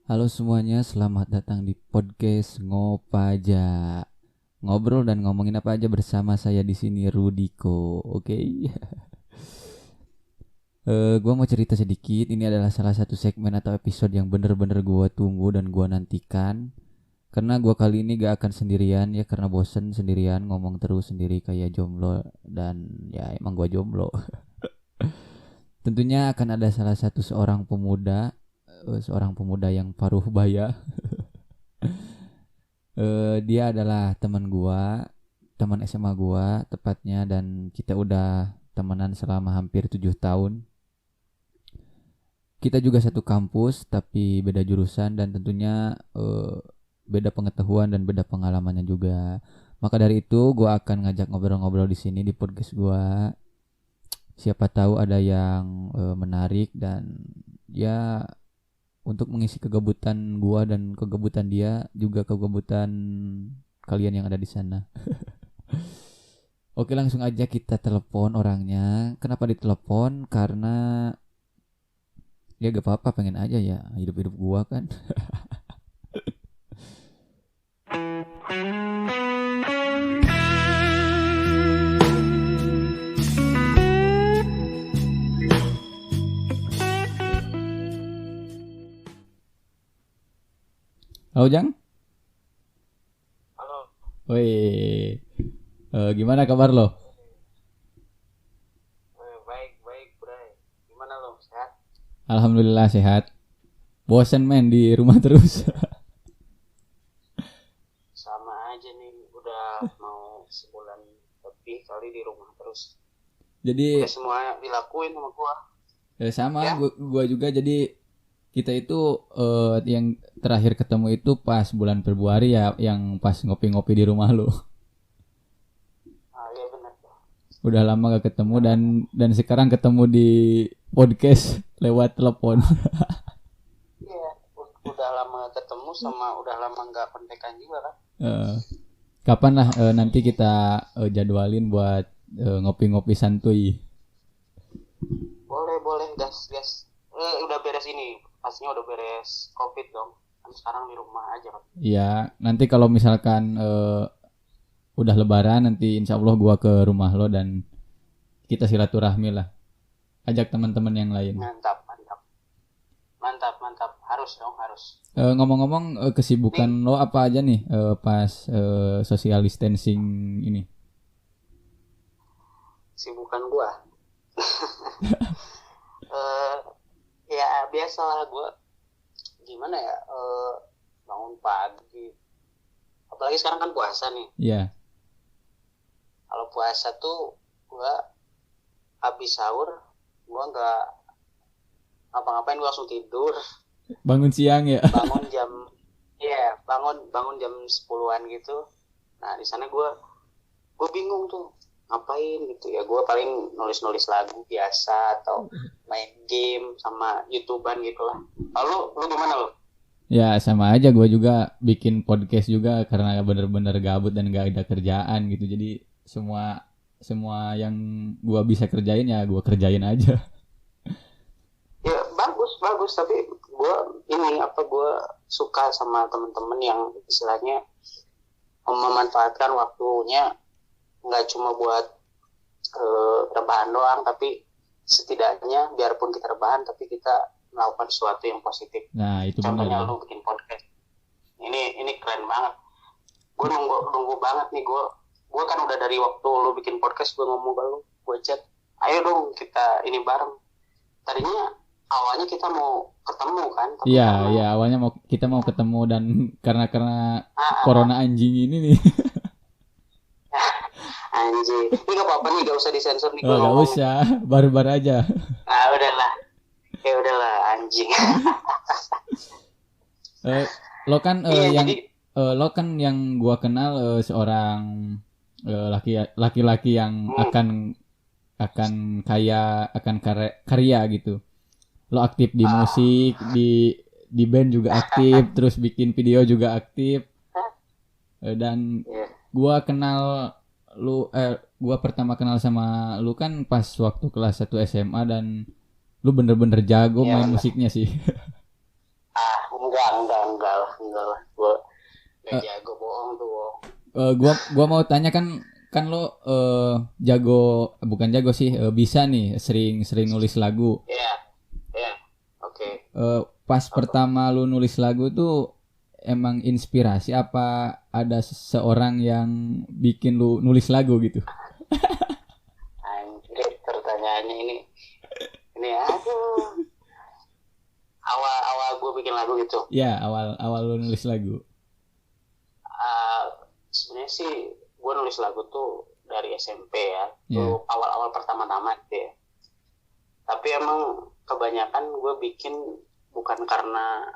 Halo semuanya, selamat datang di podcast Ngopaja. Ngobrol dan ngomongin apa aja bersama saya di sini Rudiko. Oke. Gua mau cerita sedikit. Ini adalah salah satu segmen atau episode yang bener-bener gua tunggu dan gua nantikan. Karena gua kali ini gak akan sendirian ya, karena bosen sendirian ngomong terus sendiri kayak jomblo, dan ya emang gua jomblo. Tentunya akan ada salah satu seorang pemuda yang paruh baya. Dia adalah teman SMA gua tepatnya, dan kita udah temenan selama hampir 7 tahun. Kita juga satu kampus tapi beda jurusan, dan tentunya beda pengetahuan dan beda pengalamannya juga. Maka dari itu gua akan ngajak ngobrol-ngobrol di sini di podcast gua. Siapa tahu ada yang menarik, dan ya untuk mengisi kegabutan gua dan kegabutan dia, juga kegabutan kalian yang ada di sana. Oke, langsung aja kita telepon orangnya. Kenapa ditelepon? Karena ya gak apa-apa, pengen aja ya hidup-hidup gua kan. Halo Jang. Halo, Woi, gimana kabar lo? baik, Bray. Gimana lo? Sehat? Alhamdulillah sehat. Bosen men di rumah terus. Sama aja nih, udah mau sebulan lebih kali di rumah terus. Jadi Udah semua dilakuin sama gua. sama Ya? gua juga. Jadi kita itu yang terakhir ketemu itu pas bulan Februari ya, yang pas ngopi-ngopi di rumah lo. Ah, iya benar. Udah lama gak ketemu, dan sekarang ketemu di podcast lewat telepon. Iya, udah lama ketemu sama udah lama nggak kontekan juga kan. Eh, Kapan lah nanti kita jadwalin buat ngopi-ngopi santuy. Boleh, gas. Udah beres ini, pastinya udah beres COVID dong. Kan sekarang di rumah aja kan. Iya, nanti kalau misalkan udah lebaran, nanti insya Allah gua ke rumah lo dan kita silaturahmi lah. Ajak teman-teman yang lain. Mantap. Harus dong, harus. Ngomong-ngomong, kesibukan Nih, lo apa aja nih pas social distancing ini? sibukan gua. eh Ya biasa lah gue, gimana ya, bangun pagi, apalagi sekarang kan puasa nih. Iya, Kalau puasa tuh gue habis sahur, gue nggak ngapa-ngapain, gue langsung tidur. bangun siang ya. bangun jam bangun jam 10-an gitu. Nah di sana gue bingung tuh ngapain gitu ya. Gue paling nulis lagu biasa atau main game sama YouTuber gitu lah. Lalu lu gimana lo? Ya sama aja, gue juga bikin podcast juga karena bener-bener gabut dan gak ada kerjaan gitu. Jadi semua yang gue bisa kerjain ya gue kerjain aja. Ya bagus, tapi gue suka sama temen-temen yang istilahnya memanfaatkan waktunya nggak cuma buat rebahan doang, tapi setidaknya biarpun kita rebahan tapi kita melakukan sesuatu yang positif. Nah itu benar Contohnya ya. lu bikin podcast, ini keren banget. Gue nunggu banget nih. Gue kan udah dari waktu lu bikin podcast gue ngomong ke lu, gue chat, ayo dong kita ini bareng. Tadinya awalnya kita mau ketemu kan, tapi Iya, karena iya awalnya kita mau ketemu, dan karena corona anjing ini nih. anjir, ini gak apa-apa nih, gak usah disensor nih gue Oh, gak ngomong. usah, barbar aja. Ah udahlah anjing. Eh, lo kan Iya, yang jadi lo kan yang gua kenal seorang laki-laki yang akan karya gitu. Lo aktif di musik, di band juga aktif, terus bikin video juga aktif. Dan ya, gua pertama kenal sama lu kan pas waktu kelas 1 SMA, dan lu bener-bener jago Iya, main bener. musiknya sih. enggak lah. Gue nggak jago bohong tuh. Gua mau tanya kan lo jago, bukan jago sih, bisa nih sering nulis lagu. Iya, oke. Pas pertama lu nulis lagu tuh emang inspirasi apa ada seseorang yang bikin lu nulis lagu gitu? Anjir, pertanyaannya ini aduh. Awal gue bikin lagu gitu. Ya, awal lu nulis lagu. Sebenarnya sih gue nulis lagu tuh dari SMP ya. Yeah. Tuh awal-awal pertama-tama gitu ya. Tapi emang kebanyakan gue bikin bukan karena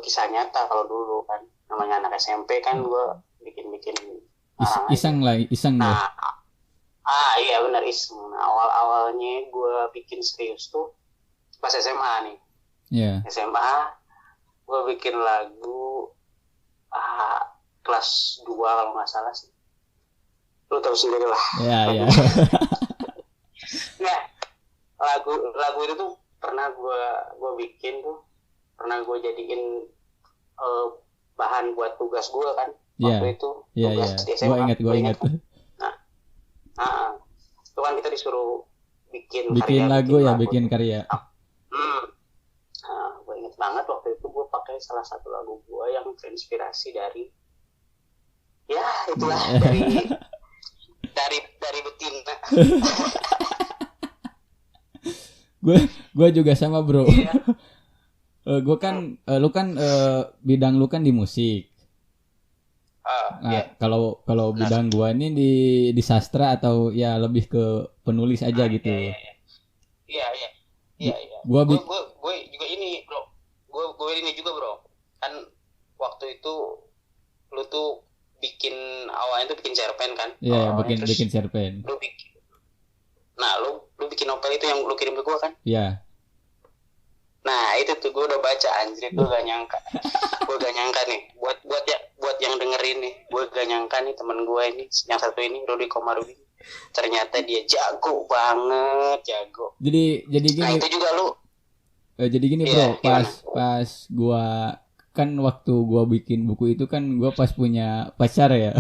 kisah nyata. Kalau dulu kan namanya anak SMP kan gue bikin iseng lah. Nah, iya benar iseng. Nah, awal-awalnya gue bikin serius tuh pas SMA nih. Yeah. SMA gue bikin lagu kelas 2 kalau nggak salah sih. Lu tahu sendiri lah. Iya. Nah, lagu itu tuh pernah gue bikin tuh, pernah gue jadiin bahan buat tugas gue kan. Waktu itu tugas di SMA. Gue ingat. Nah, itu kan kita disuruh bikin lagu ya, bikin karya. Nah, gue inget banget waktu itu gue pakai salah satu lagu gue yang terinspirasi dari ya itulah dari betina. gue juga sama bro. Iya. Gue kan lu kan bidang lu kan di musik. Kalau bidang gue ini di sastra atau ya lebih ke penulis aja gitu. Iya. Gue juga ini bro. Gue ini juga bro. Kan waktu itu lu tuh awalnya tuh bikin cerpen kan? Iya, bikin cerpen. Lu bikin novel itu yang lu kirim ke gue kan? Iya. Nah itu tuh gue udah baca, anjir, gue gak nyangka nih buat yang dengerin nih, gue gak nyangka nih teman gue ini yang satu ini Rudy Komarudin ternyata dia jago banget. Jadi gini. Nah itu juga lu. Jadi gini bro, pas gua kan waktu gua bikin buku itu kan gua pas punya pacar ya.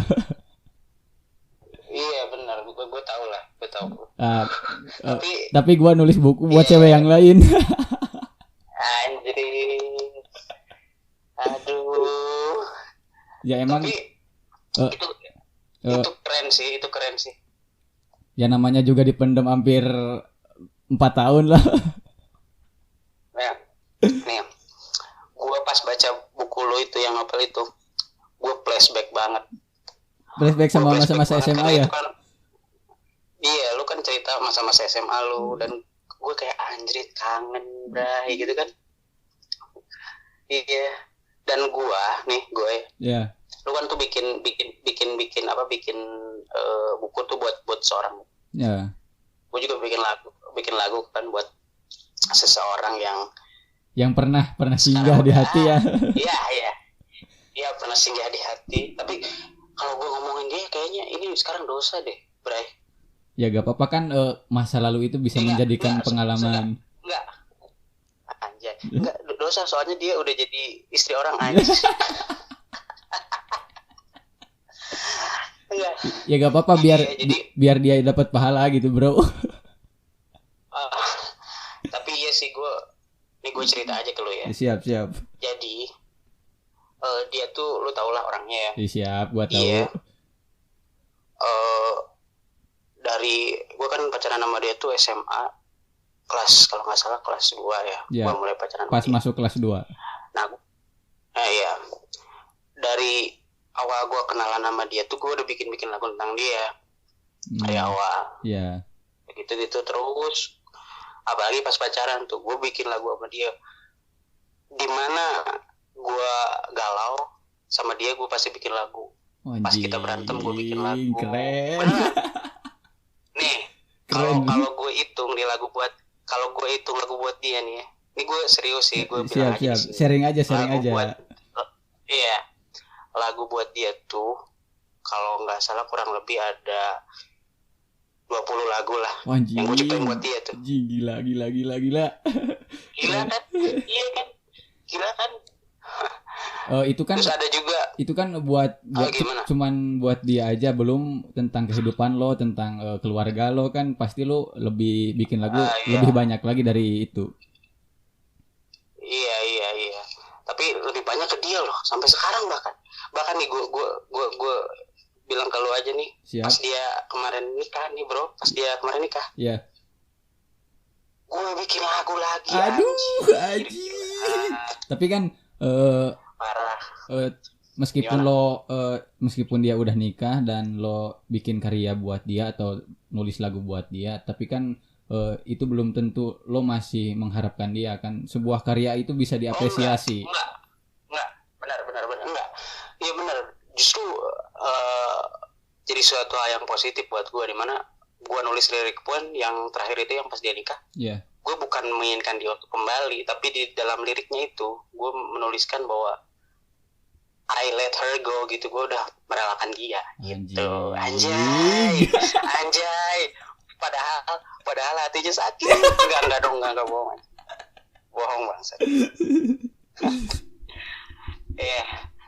Iya benar, gue tahu lah, gue tahu. Tapi gua nulis buku buat cewek yang lain. Anjir. Aduh. Ya emang. Tapi itu keren sih. Ya namanya juga dipendam hampir 4 tahun lah. Nih, gue pas baca buku lo itu yang novel itu, gue flashback banget. Flashback sama masa-masa SMA ya? Kan, iya, lu kan cerita masa-masa SMA lu dan gue kayak anjrit kangen bray gitu kan. Iya. Dan gue yeah. Lu kan tuh bikin buku tuh buat seorang. Ya. Yeah. Gue juga bikin lagu kan buat seseorang yang pernah singgah di hati ya. Iya pernah singgah di hati. Tapi kalau gue ngomongin dia kayaknya ini sekarang dosa deh, Bray. Ya gak apa-apa kan, masa lalu itu bisa menjadikan pengalaman. Enggak. Anjay. Enggak dosa soalnya dia udah jadi istri orang anjay. Enggak. Ya gak apa-apa biar dia dapat pahala gitu, bro. Tapi iya sih gue cerita aja ke lu ya. Siap. Jadi dia tuh lu tau lah orangnya ya. Siap, gua tahu. Iya. Dari gue kan pacaran sama dia tuh SMA kalau nggak salah kelas 2 ya. Gue mulai pacaran. Pas masuk kelas 2. Nah, iya. Dari awal gue kenalan sama dia tuh gue udah bikin lagu tentang dia. Dari awal. Iya. Gitu terus. Apalagi pas pacaran tuh gue bikin lagu sama dia. Dimana gue galau sama dia gue pasti bikin lagu. Pas kita berantem gue bikin lagu. Keren. Bener. Nih kalau gue hitung lagu buat dia nih ya. Ini gue serius sih, gue bilang aja. Sharing aja. Iya. Lagu buat dia tuh kalau nggak salah kurang lebih ada 20 lagu lah. Anjing. Yang gue ciptain buat dia tuh. Gila. Gila kan? Iya kan? Gila kan? Itu kan Terus ada juga itu kan buat gimana? cuman buat dia aja, belum tentang kehidupan lo, tentang keluarga lo, kan pasti lo lebih bikin lagu Iya. lebih banyak lagi dari itu. Iya. Tapi lebih banyak ke dia loh sampai sekarang bahkan nih gue bilang ke lu aja nih. Siap. Pas dia kemarin nikah nih bro, Iya. Gue bikin lagu lagi. Aduh, anjing. Tapi kan parah. Meskipun meskipun dia udah nikah dan lo bikin karya buat dia atau nulis lagu buat dia, tapi kan itu belum tentu lo masih mengharapkan dia kan sebuah karya itu bisa diapresiasi. Enggak. Benar. Enggak. Iya benar. Justru jadi suatu hal yang positif buat gue, dimana gue nulis lirik pun yang terakhir itu yang pas dia nikah. Iya. Gue bukan menginginkan dia untuk kembali, tapi di dalam liriknya itu gue menuliskan bahwa I let her go gitu, gue udah merelakan dia gitu. Anjay. Padahal hatinya sakit. Enggak bohong banget.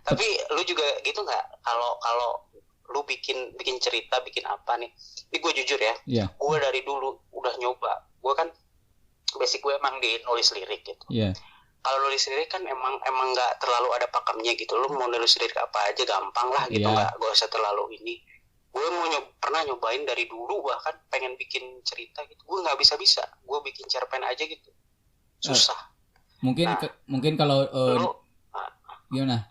Tapi lu juga gitu nggak? Kalau lu bikin cerita, bikin apa nih? Ini gue jujur ya. Yeah. Gue dari dulu udah nyoba. Gue kan basic gue emang di nulis lirik gitu. Yeah. Kalau nulis lirik kan emang nggak terlalu ada pakemnya gitu. Lu mau nulis lirik apa aja gampang lah gitu, nggak usah terlalu ini. Gue pernah nyobain dari dulu, bahkan pengen bikin cerita gitu. Gue nggak bisa. Gue bikin cerpen aja gitu. Susah. Mungkin kalau gimana?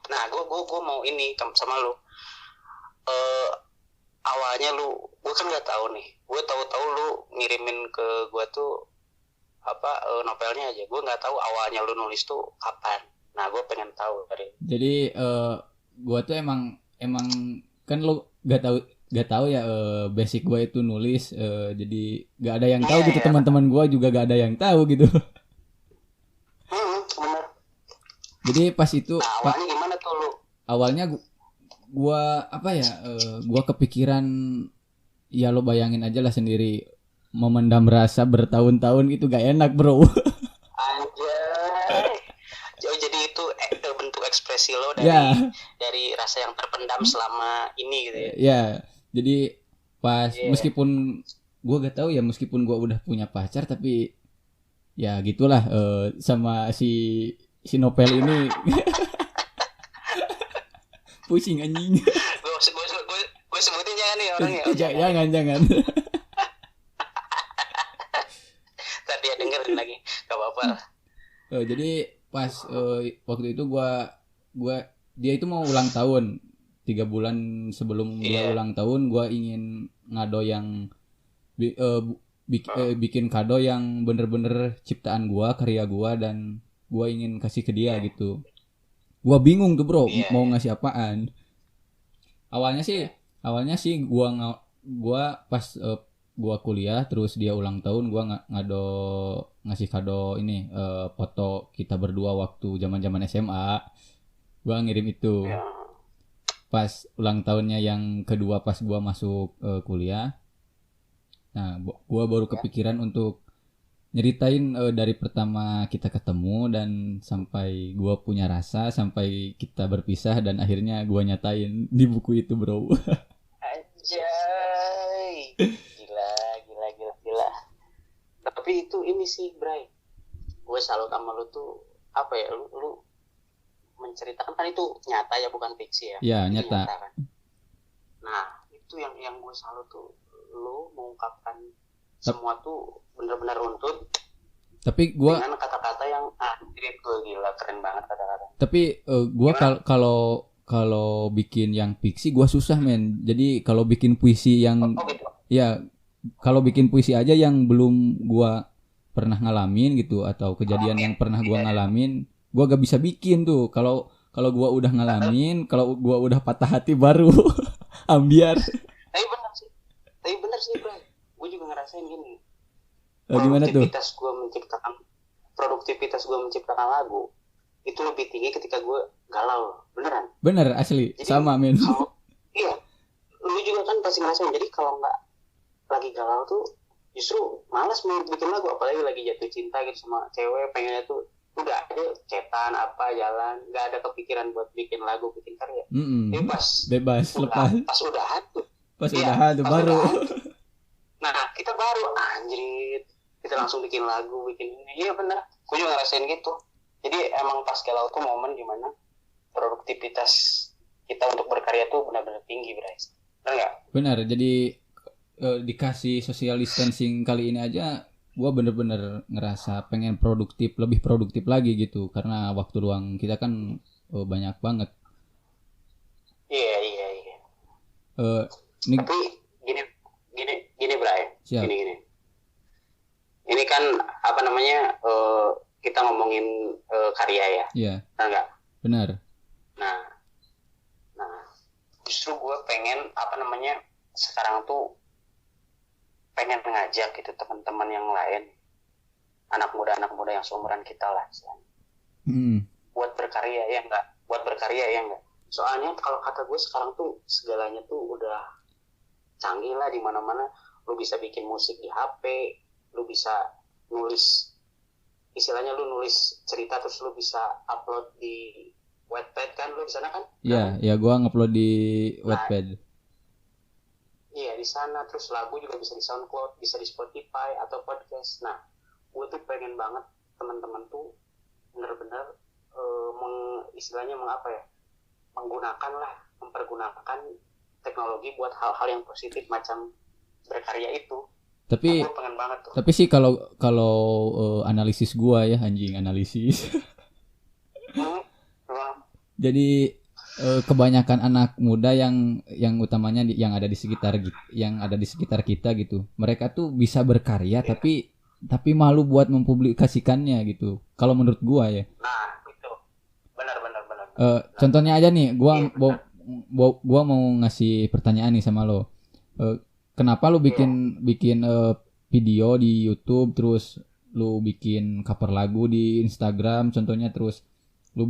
Nah, gue mau ini sama lu. Awalnya gue kan nggak tahu nih. Gue tahu lu ngirimin ke gue tuh novelnya aja. Gue nggak tahu awalnya lu nulis tuh kapan. Nah, gue pengen tahu dari. Jadi gue tuh emang kan lu gak tahu ya, basic gue itu nulis, jadi gak ada yang tahu gitu. Teman-teman gue juga gak ada yang tahu gitu. Bener. Jadi pas itu awalnya gimana tuh lu? Awalnya gue gue kepikiran, ya lo bayangin aja lah sendiri, memendam rasa bertahun-tahun itu gak enak bro. Anjay. Jadi itu bentuk ekspresi lo dari rasa yang terpendam selama ini gitu ya. Ya, jadi pas meskipun gue gak tahu ya, meskipun gue udah punya pacar, tapi ya gitulah, sama si novel ini. Pusing anjing. Gue sebutin jangan nih orangnya. Jangan. Tadi dia dengerin lagi, gak apa-apa. Jadi pas waktu itu dia itu mau ulang tahun 3 bulan sebelum dia ulang tahun. Gue ingin ngado yang bikin kado yang bener-bener ciptaan gue, karya gue, dan gue ingin kasih ke dia gitu. Gue bingung tuh bro, mau ngasih apaan. Awalnya sih gue pas gue kuliah terus dia ulang tahun, gue ngasih kado ini, foto kita berdua waktu zaman SMA. Gue ngirim itu pas ulang tahunnya yang kedua, pas gue masuk kuliah. Nah, gue baru kepikiran untuk nyeritain dari pertama kita ketemu dan sampai gue punya rasa, sampai kita berpisah, dan akhirnya gue nyatain di buku itu bro. Anjay. Gila. Tapi itu ini sih Bray, gue salut sama lu tuh, apa ya, lu menceritakan kan itu nyata ya, bukan fiksi ya. Ya, nyata kan? Nah, itu yang gue salut tuh, lu mengungkapkan semua tuh benar-benar runtut. Tapi gue dengan kata-kata yang gue gila, keren banget kata-kata. Tapi gue kalau bikin yang fiksi gue susah men. Jadi kalau bikin puisi yang gitu. Ya, kalau bikin puisi aja yang belum gue pernah ngalamin gitu, atau kejadian yang pernah gue ngalamin, gue gak bisa bikin tuh. Kalau gue udah ngalamin, kalau gue udah patah hati baru ambiar. Tapi bener sih bro, gue juga ngerasain gini. Gimana tuh? Produktivitas gue menciptakan lagu itu lebih tinggi ketika gue galau, beneran. Bener, asli. Jadi, sama men. Iya, lu juga kan pasti ngerasain. Jadi kalau nggak lagi galau tuh justru malas mau bikin lagu, apalagi lagi jatuh cinta gitu sama cewek, pengennya tuh udah aja cetan apa jalan, nggak ada kepikiran buat bikin lagu, bikin karya. Bebas lepas pas udah tuh baru nah kita baru anjrit, kita langsung bikin lagu, bikin ini. Iya benar, gue juga ngerasain gitu. Jadi emang pas galau tuh momen dimana produktivitas kita untuk berkarya tuh benar-benar tinggi, Brais. Benar nggak? Benar. Jadi dikasih social distancing kali ini aja gue bener-bener ngerasa pengen lebih produktif lagi gitu, karena waktu luang kita kan banyak banget. Iya. Tapi gini Bray, gini. Ini kan apa namanya, kita ngomongin karya ya. Iya. Benar nggak? Benar. Nah, justru gue pengen apa namanya sekarang tuh pengen ngajak gitu teman-teman yang lain, anak muda yang seumuran kita lah, buat berkarya ya enggak. Soalnya kalau kata gue sekarang tuh segalanya tuh udah canggih lah, di mana-mana lu bisa bikin musik di HP, lu bisa nulis, istilahnya lu nulis cerita terus lu bisa upload di Wattpad kan, lu di sana kan? Iya, gue ngupload di Wattpad. Iya di sana, terus lagu juga bisa di SoundCloud, bisa di Spotify atau podcast. Nah, gue tuh pengen banget teman-teman tuh benar-benar istilahnya mempergunakan teknologi buat hal-hal yang positif macam berkarya itu. Tapi gue pengen banget tuh. Tapi sih kalau analisis gue ya, analisis. Jadi kebanyakan anak muda yang utamanya yang ada di sekitar kita gitu, mereka tuh bisa berkarya tapi malu buat mempublikasikannya gitu. Kalau menurut gua ya. Nah, itu benar. Contohnya aja nih, gua mau ngasih pertanyaan nih sama lo. Kenapa lu bikin video di YouTube, terus lu bikin cover lagu di Instagram contohnya, terus lu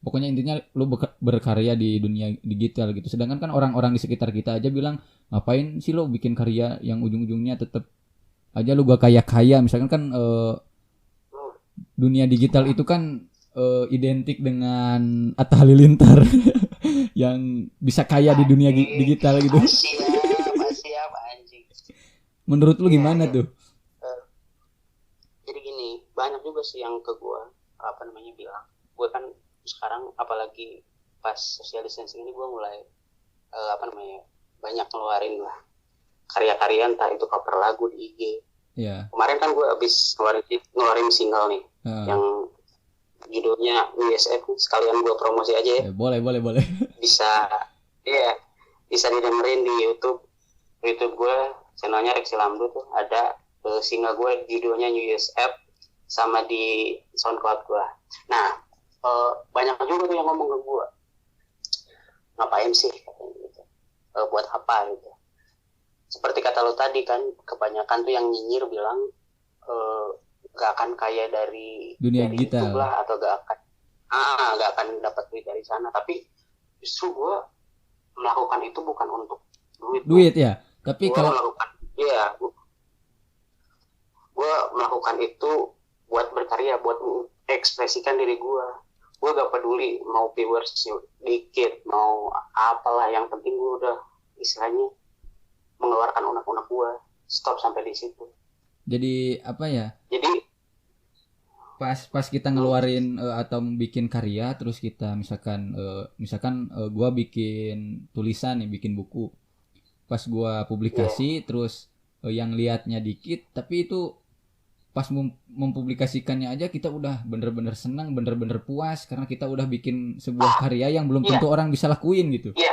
pokoknya intinya lu berkarya di dunia digital gitu. Sedangkan kan orang-orang di sekitar kita aja bilang, ngapain sih lo bikin karya yang ujung-ujungnya tetap aja lu gak kaya-kaya. Misalkan kan dunia digital itu kan identik dengan Atta Halilintar yang bisa kaya di dunia digital gitu. Siap anjing. Menurut lu gimana tuh? Jadi gini, banyak juga sih yang ke gue bilang, gue kan sekarang apalagi pas social distancing ini gue mulai banyak ngeluarin lah karya-karya, entah itu cover lagu di IG. Yeah. Kemarin kan gue habis ngeluarin single nih yang judulnya USF, sekalian gue promosi aja ya. Boleh. Bisa didengerin di YouTube gue, channelnya Rexy Lamdu tuh ada single gue judulnya USF, sama di SoundCloud gue. Nah, banyak juga tuh yang ngomong ke gue, ngapain sih katanya gitu, buat apa gitu. Seperti kata lo tadi kan, kebanyakan tuh yang nyinyir bilang gak akan kaya dari dunia digital YouTube lah, atau gak akan dapat duit dari sana. Tapi justru gue melakukan itu bukan untuk duit ya, tapi gue melakukan itu buat berkarya, buat mengekspresikan diri gue. Gue gak peduli mau viewers dikit, mau apalah, yang penting gue udah istilahnya mengeluarkan unek-unek gue. Stop sampai di situ. Jadi apa ya? Jadi pas kita ngeluarin atau bikin karya, terus kita misalkan gue bikin tulisan nih, bikin buku, pas gue publikasi, terus yang liatnya dikit, tapi itu pas mempublikasikannya aja kita udah bener-bener senang, bener-bener puas, karena kita udah bikin sebuah karya yang belum tentu orang bisa lakuin gitu. Iya.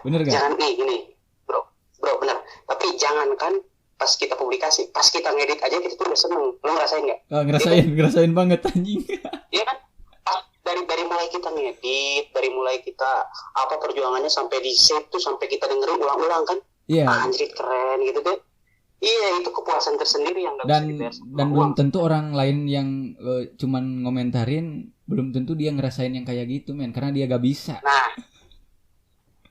Bener gak? Jangan gini, bro bener. Tapi jangankan pas kita publikasi, pas kita ngedit aja kita tuh udah seneng. Lo ngerasain nggak? Ngerasain banget anjing. Iya kan? Dari mulai kita ngedit, dari mulai kita perjuangannya sampai di save tuh, sampai kita dengerin ulang-ulang kan? Iya. Anjir keren gitu kan? Iya, itu kepuasan tersendiri yang gak bisa dibayar. Dan belum tentu orang lain yang cuman ngomentarin, belum tentu dia ngerasain yang kayak gitu, men, karena dia gak bisa. Nah,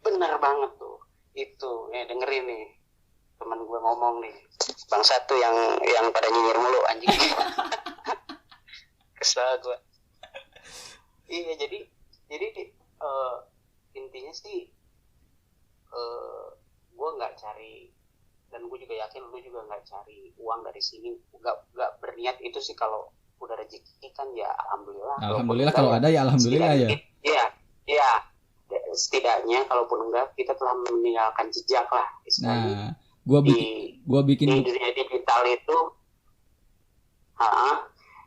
benar banget tuh. Itu, dengerin nih, teman gue ngomong nih, bangsa tuh yang pada nyinyir mulu anjing. lah gue. Iya, jadi intinya sih gue nggak cari, dan gue juga yakin lu juga nggak cari uang dari sini, nggak berniat itu sih. Kalau udah rezeki kan ya alhamdulillah kalau ada ya alhamdulillah ya. Iya, setidaknya kalaupun enggak kita telah meninggalkan jejak lah istilahnya. Gua bikin di dunia digital itu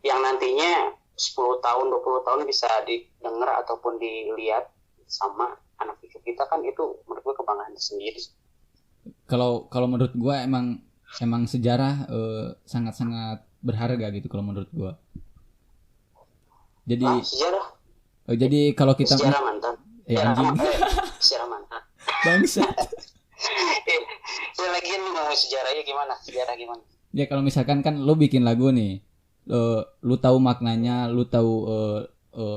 yang nantinya 10 tahun 20 tahun bisa didengar ataupun dilihat sama anak cucu kita, kan itu menurut gue kebanggaan sendiri. Kalau menurut gue emang sejarah sangat-sangat berharga gitu kalau menurut gue. Jadi sejarah. Jadi kalau kita sejarah mantan. Anjing. Sejarah mantan. Bangsa. Ya lagi lu ngomong sejarahnya gimana? Sejarah gimana? Ya kalau misalkan kan lu bikin lagu nih, lu tahu maknanya, lu tahu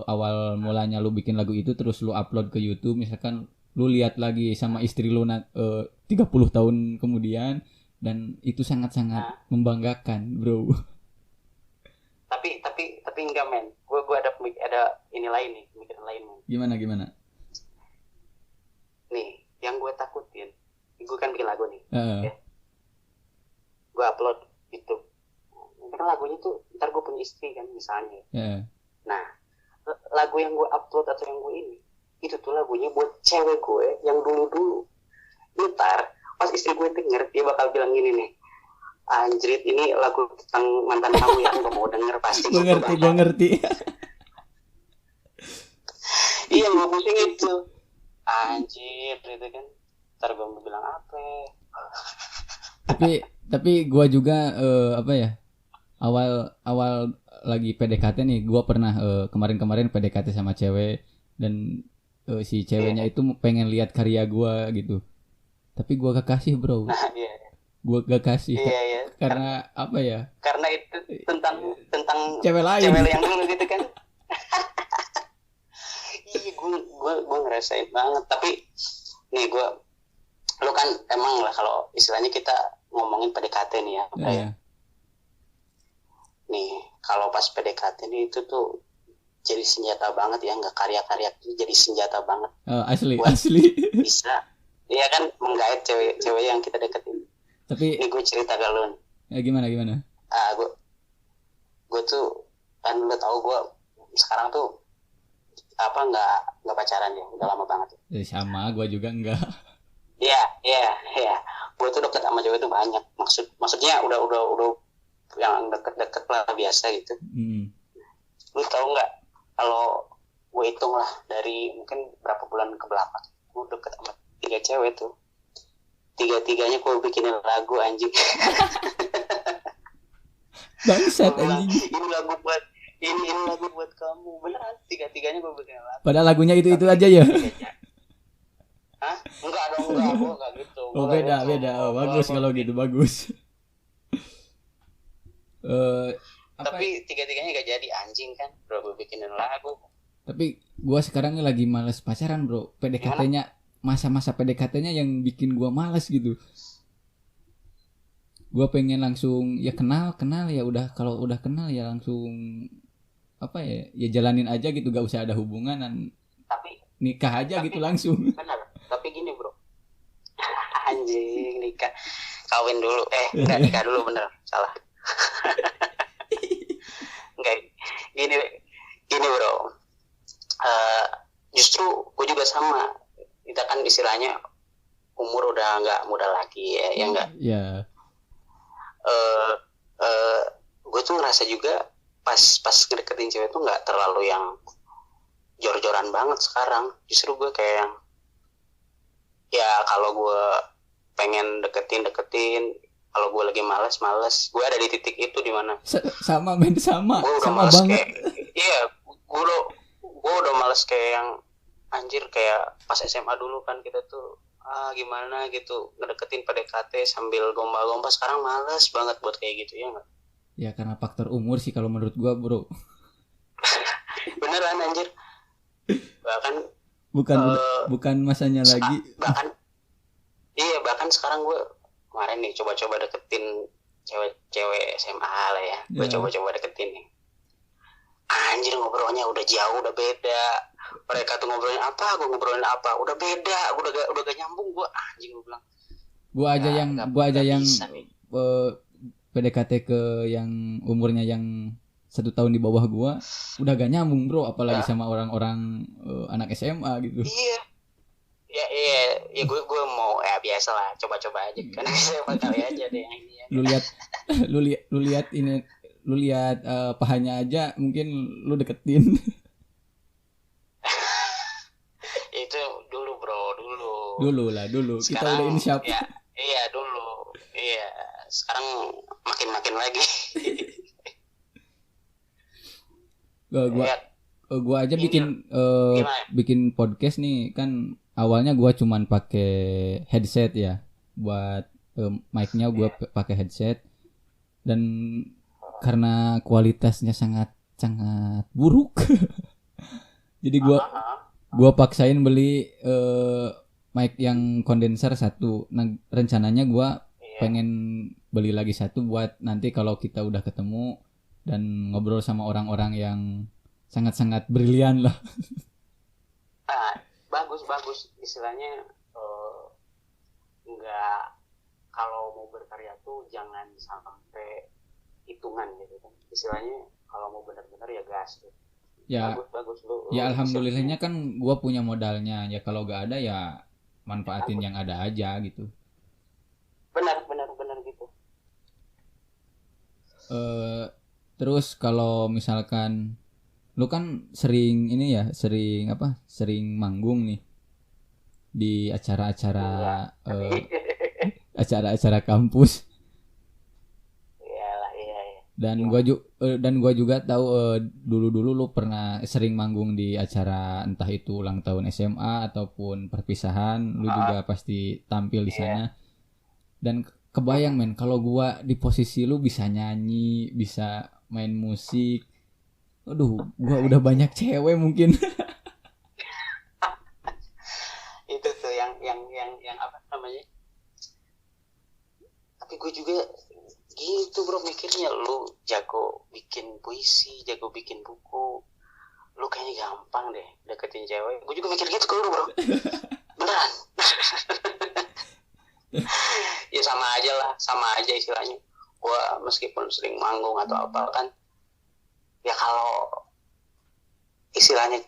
awal mulanya lu bikin lagu itu, terus lu upload ke YouTube, misalkan lu lihat lagi sama istri lu 30 tahun kemudian, dan itu sangat-sangat membanggakan, bro. Tapi enggak, men. Gue ada ini lain nih, pemikiran lain, men. Gimana? Nih, yang gue takutin, gue kan bikin lagu nih. Ya. Gue upload YouTube. Karena lagunya tuh ntar gue punya istri kan misalnya. Nah, lagu yang gue upload atau yang gue ini, itu tuh lagunya buat cewek gue yang dulu. Ntar pas istri gue denger, dia bakal bilang gini nih, anjrit, ini lagu tentang mantan kamu ya, gak mau denger pasti. Gue ngerti. Iya, gue pusing itu. Anjir, gitu kan. Ntar gue mau bilang apa? Tapi gue juga awal lagi PDKT nih, gue pernah kemarin PDKT sama cewek, dan si ceweknya itu pengen lihat karya gue gitu, tapi gue gak kasih, bro. Gue gak kasih. Karena apa ya? Karena itu tentang cewek lain, cewek yang dulu gitu kan. Iya, gue ngerasain banget. Tapi nih lu kan emang lah, kalau istilahnya kita ngomongin PDKT nih ya. Nih, kalau pas PDKT nih itu tuh jadi senjata banget ya, nggak karya-karya itu jadi senjata banget. Asli. Bisa, iya kan, menggait cewek yang kita deketin. Tapi ini gue cerita ke lu. Gimana? Gue tuh kan lu tau gue sekarang tuh nggak pacaran ya, udah lama banget. Sama, gue juga enggak. Iya. Gue tuh deket sama cewek tuh banyak. Maksudnya udah yang deket-deket lah, biasa gitu. Lu tau nggak, kalau gue hitung lah dari mungkin berapa bulan ke belakang, gue deket sama 3 cewek tuh. 3-tiganya gue bikinin lagu, anjing. Bangsat, anjing. Ini lagu buat kamu, beneran. 3-tiganya gue bikinin lagu. Padahal lagunya itu aja ya. Hah? Enggak dong, gue enggak gitu. Oh, beda. Oh, bagus kalau gitu, bagus. Tapi 3-tiganya gak jadi, anjing kan, bro. Gue bikinin lagu. Tapi gue sekarang lagi males pacaran, bro. PDKT-nya, masa-masa PDKT-nya yang bikin gue males gitu. Gue pengen langsung ya kenal ya udah, kalau udah kenal ya langsung ya jalanin aja gitu, gak usah ada hubungan, tapi nikah aja gitu langsung. Benar. Tapi gini, bro. Anjing, nikah. Kawin dulu. Enggak, nikah dulu, bener. Salah. Enggak. Gini, bro. Justru gue juga sama. Kita kan istilahnya umur udah nggak muda lagi ya enggak? Iya. Gue tuh ngerasa juga pas ngedeketin cewek tuh nggak terlalu yang jor-joran banget sekarang. Justru gue kayak yang, ya kalau gue pengen deketin, kalau gue lagi malas, gue ada di titik itu di mana sama banget. Iya, gue udah malas kayak yang, anjir, kayak pas SMA dulu kan kita tuh gimana gitu ngedeketin PDKT sambil gombal-gombal. Sekarang malas banget buat kayak gitu, ya nggak? Ya karena faktor umur sih kalau menurut gue, bro. Beneran, anjir. Bukan masanya lagi. Bahkan sekarang gue kemarin nih coba deketin cewek SMA lah ya. Gue coba deketin nih. anjir ngobrolnya udah jauh, udah beda. Mereka tuh ngobrolin apa, gue ngobrolin apa, udah beda, udah gak nyambung gue, anjing gue bilang. Gua aja yang PDKT ke yang umurnya yang 1 tahun di bawah gua udah gak nyambung bro, apalagi sama orang-orang anak SMA gitu. Iya. Ya gue mau ya biasa lah, coba-coba aja kan. SMA kali aja deh yang ini ya. Lu lihat pahanya aja mungkin lu deketin. Itu dulu bro, dulu sekarang, kita udah ini siapa ya, iya dulu, iya sekarang makin lagi. Gua aja bikin podcast nih kan, awalnya gua cuman pakai headset ya, buat mic-nya gua pakai headset, dan karena kualitasnya sangat buruk jadi gua paksain beli mic yang kondenser 1. Nah, rencananya gua pengen beli lagi 1 buat nanti kalau kita udah ketemu dan ngobrol sama orang-orang yang sangat-sangat brilian lah. Bagus istilahnya, nggak, kalau mau berkarya tuh jangan sampai hitungan gitu kan, istilahnya kalau mau benar-benar ya gas gitu. Ya, bagus lu ya alhamdulillahnya kan gua punya modalnya ya, kalau gak ada ya manfaatin yang ada aja gitu. Benar gitu. Terus kalau misalkan lu kan sering manggung nih di acara-acara acara-acara kampus. Dan gua juga tahu dulu lu pernah sering manggung di acara entah itu ulang tahun SMA ataupun perpisahan, lu juga pasti tampil di sana. Dan kebayang men, kalau gua di posisi lu bisa nyanyi, bisa main musik. Aduh, gua udah banyak cewek mungkin. Itu tuh yang apa namanya? Tapi gue juga gitu bro mikirnya, lu jago bikin puisi, jago bikin buku, lu kayaknya gampang deh deketin cewek. Gue juga mikir gitu ke lu bro. Beneran. Ya sama aja istilahnya. Gue meskipun sering manggung atau apa kan, ya kalau istilahnya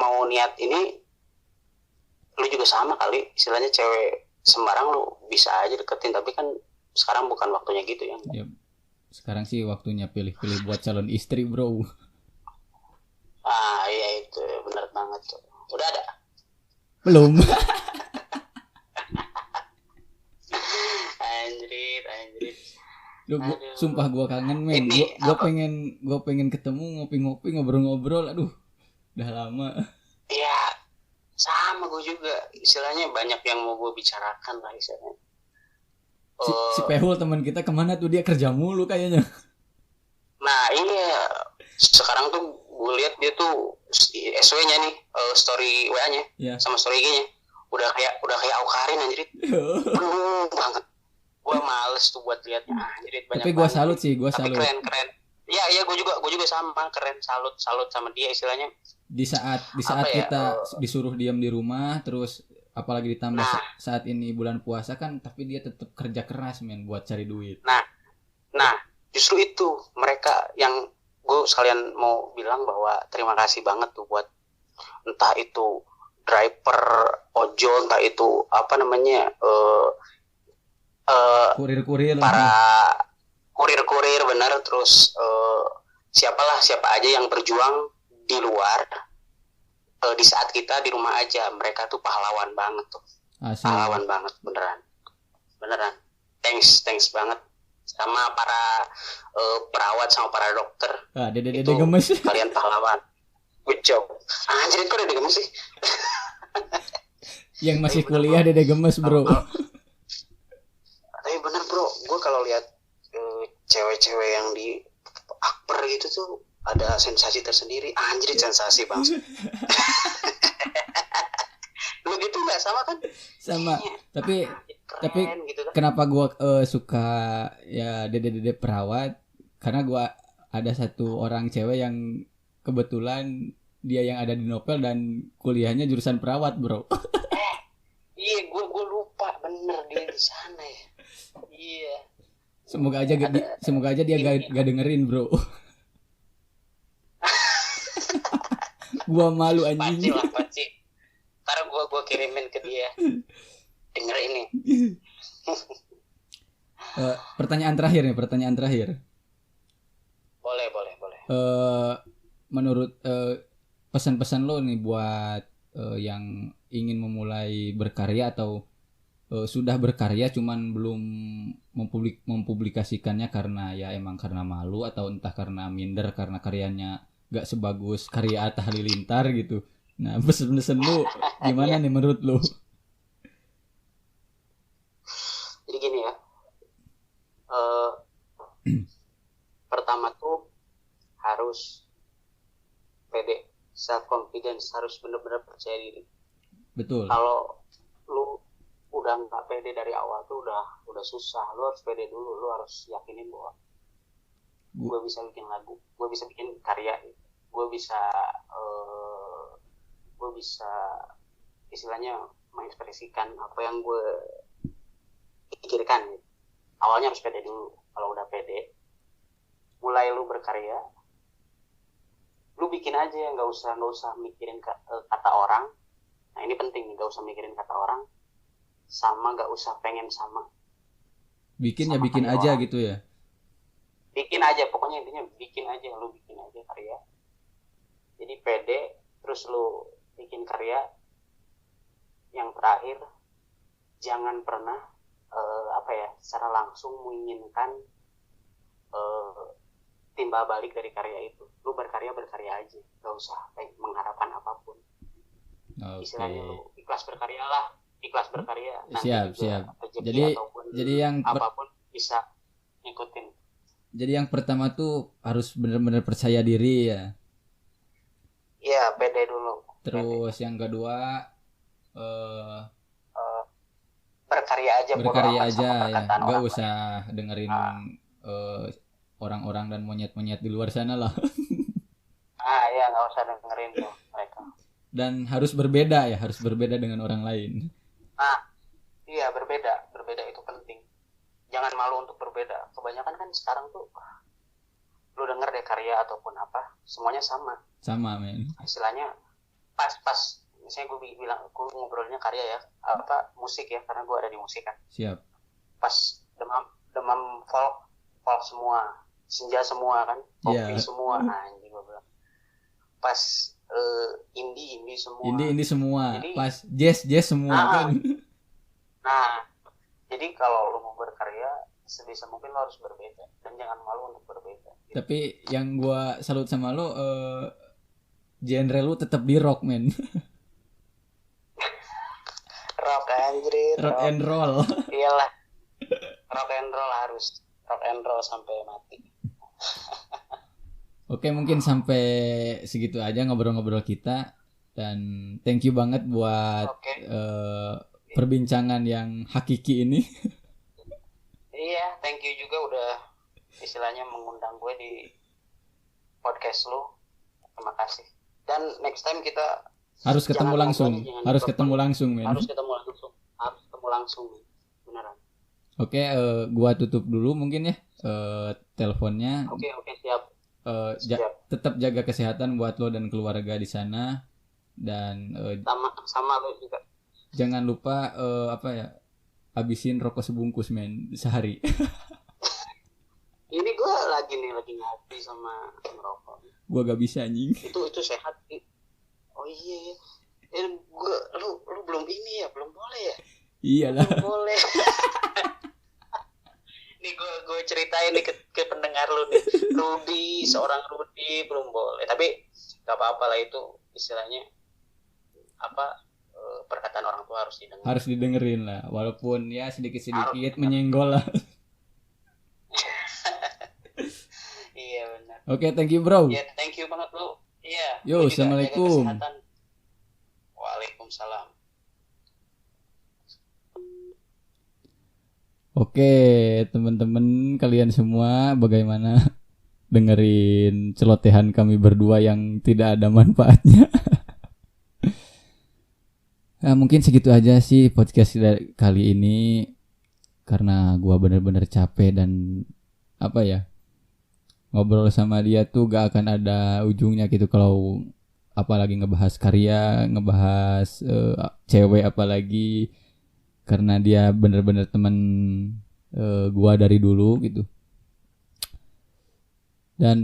mau niat ini, lu juga sama kali, istilahnya cewek sembarang lu bisa aja deketin, tapi kan sekarang bukan waktunya gitu ya. Yep. Sekarang sih waktunya pilih-pilih buat calon istri bro. Iya itu benar banget tuh. Udah ada? Belum. Anjrit. Sumpah gua kangen men. Gua pengen ketemu, ngopi-ngopi, ngobrol-ngobrol. Aduh, udah lama. Iya, sama gue juga. Istilahnya banyak yang mau gue bicarakan lah istilahnya. Si Pehul teman kita kemana tuh, dia kerja mulu kayaknya. Nah iya, sekarang tuh gue lihat dia tuh SW-nya nih, story WA-nya sama story IG-nya udah kayak Aukarin anjrit. Banget. Gue males tuh buat liatnya anjrit, banyak. Tapi gue salut sih, Tapi keren. Iya gue juga sama, keren, salut sama dia istilahnya. Di saat kita disuruh diam di rumah, terus apalagi ditambah saat ini bulan puasa kan, tapi dia tetap kerja keras men buat cari duit. Nah justru itu mereka yang gue sekalian mau bilang bahwa terima kasih banget tuh buat entah itu driver ojol, entah itu apa namanya kurir-kurir, para kurir benar, terus siapa aja yang berjuang di luar, di saat kita di rumah aja, mereka tuh pahlawan banget tuh. Pahlawan banget beneran. Thanks banget sama para perawat sama para dokter. Dede gemes. Kalian pahlawan. Good job. Anjir kok dede gemes sih. Yang masih kuliah dede gemes bro. Tapi bener bro, gue kalau lihat cewek-cewek yang di akper gitu tuh ada sensasi tersendiri. Anjir sensasi bang. Lu gitu nggak sama kan? Sama. Tapi gitu kan? Kenapa gue suka ya dede perawat? Karena gue ada satu orang cewek yang kebetulan dia yang ada di Nopel dan kuliahnya jurusan perawat, bro. Iya, gue lupa bener dia di sana ya. Iya. Semoga aja dia gak dengerin, bro. Gua malu anjing. Pasti. Ntar gue kirimin ke dia. Denger ini. Pertanyaan terakhir. Boleh. Menurut pesan-pesan lo nih buat yang ingin memulai berkarya atau sudah berkarya cuman belum mempublikasikannya karena ya emang karena malu atau entah karena minder karena karyanya gak sebagus karya Atta Halilintar gitu. Nah, pesan-pesan lu gimana nih menurut lu? Jadi gini ya, pertama tuh harus pede, self confidence, harus benar-benar percaya diri. Betul. Kalau lu udah nggak pede dari awal tuh udah susah. Lu harus pede dulu, lu harus yakinin bahwa gue bisa bikin lagu, gue bisa bikin karya, gue bisa istilahnya mengekspresikan apa yang gue pikirkan. Awalnya harus pede dulu. Kalau udah pede, mulai lu berkarya, lu bikin aja, nggak usah mikirin kata orang. Nah ini penting, nggak usah mikirin kata orang, sama nggak usah pengen sama. Bikin ya bikin aja orang. Gitu ya. Bikin aja, pokoknya intinya bikin aja, lu bikin aja karya. Jadi pede, terus lu bikin karya. Yang terakhir, jangan pernah secara langsung menginginkan timbal balik dari karya itu. Lu berkarya aja, gak usah mengharapkan apapun. Istilahnya lu ikhlas berkarya. Siap. Jadi yang apapun bisa ngikutin. Jadi yang pertama tuh harus benar-benar percaya diri ya. Iya, pede dulu. Terus yang kedua berkarya aja ya, nggak usah dengerin orang-orang dan monyet-monyet di luar sana lah. Iya, nggak usah dengerin tuh mereka. Dan harus berbeda dengan orang lain. Iya, berbeda itu penting. Jangan malu untuk berbeda. Kebanyakan kan sekarang tuh lu denger deh karya ataupun apa, semuanya sama men. Istilahnya pas misalnya gue bilang, gue ngobrolnya karya ya, musik ya, karena gue ada di musik kan. Siap. Pas demam folk semua, senja semua kan, kopi semua, anjing gue bilang. Pas indie semua. Indie semua. Jadi, pas jazz semua kan. Nah, jadi kalau lo mau berkarya, sebisa mungkin lo harus berbeda dan jangan malu untuk berbeda. Gitu. Tapi yang gue salut sama lo, genre lu tetap di rock, men. Rock anjir. Rock and roll. Iyalah. Rock and roll sampai mati. Oke, mungkin sampai segitu aja ngobrol-ngobrol kita, dan thank you banget buat perbincangan yang hakiki ini. Iya, thank you juga udah istilahnya mengundang gue di podcast lu. Terima kasih. Dan next time kita harus ketemu langsung, men. Harus ketemu langsung, beneran. Oke, gua tutup dulu mungkin ya teleponnya. Oke, siap. Tetap jaga kesehatan buat lo dan keluarga di sana, dan sama lo juga. Jangan lupa habisin rokok sebungkus, men, sehari. Ini gue lagi ngopi sama ngerokok. Gue gak bisa, anjing. Itu sehat. Oh iya. Lu belum ini ya, belum boleh ya? Iyalah. Belum boleh. Nih gue ceritain nih ke pendengar lu nih. Seorang Rudy belum boleh. Tapi gak apa-apa lah, itu istilahnya perkataan orang tua harus didengerin lah, walaupun ya sedikit menyenggol lah. Iya benar. Oke, thank you bro. Iya, thank you banget lu. Iya. Yo, assalamualaikum. Waalaikumsalam. Oke, teman-teman kalian semua, bagaimana dengerin celotehan kami berdua yang tidak ada manfaatnya. Nah, mungkin segitu aja sih podcast kali ini, karena gua bener-bener capek dan apa ya, ngobrol sama dia tuh gak akan ada ujungnya gitu kalau apalagi ngebahas karya, ngebahas cewek apalagi, karena dia bener-bener teman gua dari dulu gitu. Dan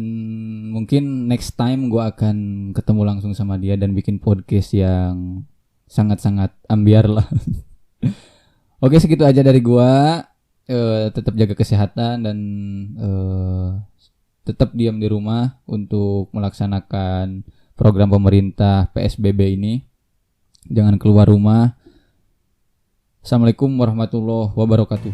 mungkin next time gua akan ketemu langsung sama dia dan bikin podcast yang sangat-sangat ambiar lah. Oke, segitu aja dari gua. Tetap jaga kesehatan dan tetap diam di rumah untuk melaksanakan program pemerintah PSBB ini. Jangan keluar rumah. Assalamualaikum warahmatullahi wabarakatuh.